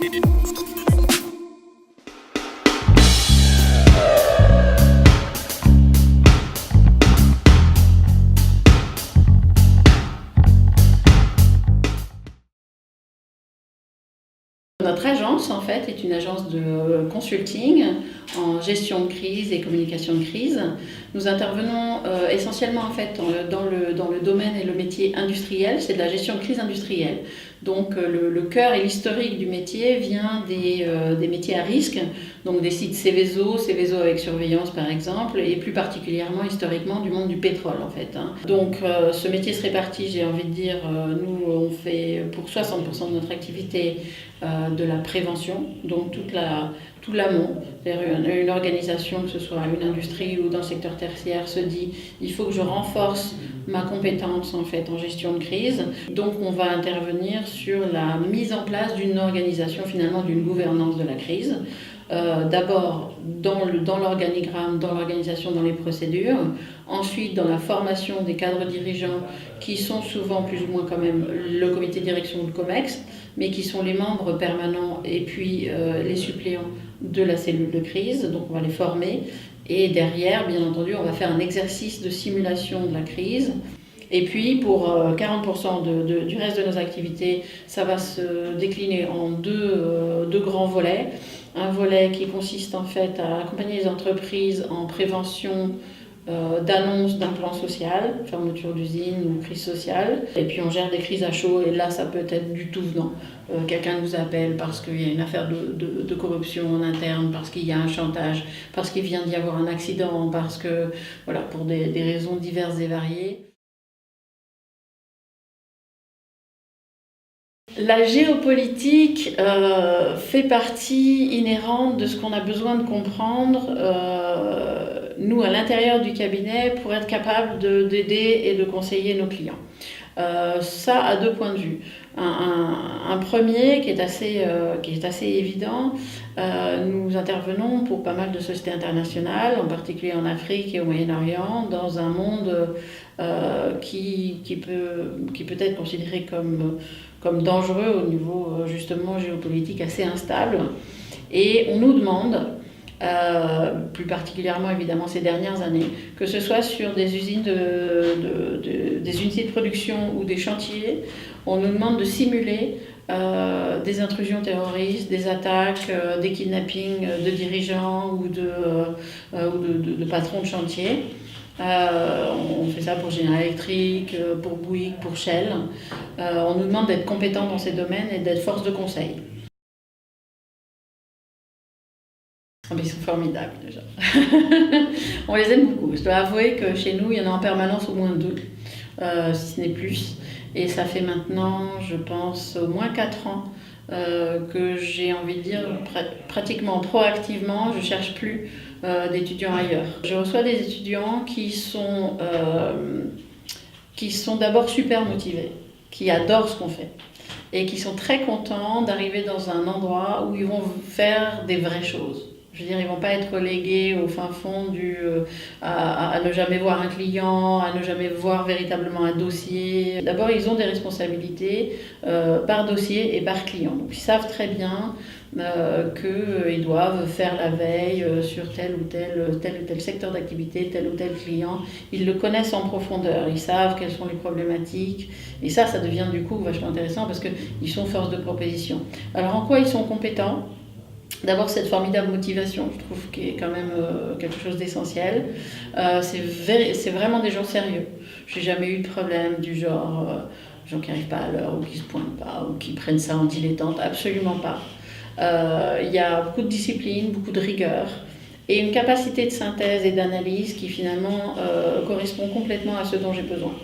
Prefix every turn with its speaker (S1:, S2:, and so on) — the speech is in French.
S1: Notre agence, en fait, est une agence de consulting en gestion de crise et communication de crise. Nous intervenons essentiellement en fait, dans le domaine et le métier industriel, c'est de la gestion de crise industrielle. Donc le cœur et l'historique du métier vient des métiers à risque, donc des sites Seveso avec surveillance par exemple, et plus particulièrement historiquement du monde du pétrole en fait. Donc ce métier se répartit, j'ai envie de dire, nous on fait pour 60% de notre activité de la prévention, donc tout l'amont. Une organisation, que ce soit une industrie ou dans le secteur tertiaire, se dit il faut que je renforce ma compétence en fait en gestion de crise. Donc on va intervenir sur la mise en place d'une organisation, finalement d'une gouvernance de la crise. D'abord dans l'organigramme, dans l'organisation, dans les procédures, ensuite dans la formation des cadres dirigeants qui sont souvent plus ou moins quand même le comité de direction ou le COMEX, mais qui sont les membres permanents et puis les suppléants de la cellule de crise, donc on va les former. Et derrière, bien entendu, on va faire un exercice de simulation de la crise. Et puis pour 40% du reste de nos activités, ça va se décliner en deux grands volets. Un volet qui consiste en fait à accompagner les entreprises en prévention d'annonce d'un plan social, fermeture d'usine ou crise sociale. Et puis on gère des crises à chaud et là ça peut être du tout venant. Quelqu'un nous appelle parce qu'il y a une affaire de corruption en interne, parce qu'il y a un chantage, parce qu'il vient d'y avoir un accident, parce que, voilà, pour des raisons diverses et variées. La géopolitique fait partie inhérente de ce qu'on a besoin de comprendre, nous, à l'intérieur du cabinet, pour être capable d'aider et de conseiller nos clients. Ça a deux points de vue. Un premier qui est assez évident, nous intervenons pour pas mal de sociétés internationales, en particulier en Afrique et au Moyen-Orient, dans un monde qui peut être considéré comme dangereux au niveau justement géopolitique assez instable. Et on nous demande, plus particulièrement évidemment ces dernières années, que ce soit sur des usines des unités de production ou des chantiers, on nous demande de simuler des intrusions terroristes, des attaques, des kidnappings de dirigeants ou de patrons de chantier. On fait ça pour General Electric, pour Bouygues, pour Shell. On nous demande d'être compétents dans ces domaines et d'être force de conseil. Oh, mais ils sont formidables déjà. On les aime beaucoup. Je dois avouer que chez nous, il y en a en permanence au moins 2, si ce n'est plus. Et ça fait maintenant, je pense, au moins 4 ans que j'ai envie de dire, pratiquement proactivement, je ne cherche plus d'étudiants ailleurs. Je reçois des étudiants qui sont d'abord super motivés, qui adorent ce qu'on fait et qui sont très contents d'arriver dans un endroit où ils vont faire des vraies choses. Je veux dire, ils ne vont pas être relégués au fin fond à ne jamais voir un client, à ne jamais voir véritablement un dossier. D'abord, ils ont des responsabilités par dossier et par client. Donc, ils savent très bien qu'ils doivent faire la veille sur tel ou tel secteur d'activité, tel ou tel client. Ils le connaissent en profondeur, ils savent quelles sont les problématiques. Et ça devient du coup vachement intéressant parce qu'ils sont force de proposition. Alors, en quoi ils sont compétents ? D'abord, cette formidable motivation, je trouve, qui est quand même quelque chose d'essentiel. C'est vraiment des gens sérieux. Je n'ai jamais eu de problème du genre gens qui n'arrivent pas à l'heure ou qui ne se pointent pas ou qui prennent ça en dilettante. Absolument pas. Il y a beaucoup de discipline, beaucoup de rigueur et une capacité de synthèse et d'analyse qui finalement correspond complètement à ce dont j'ai besoin.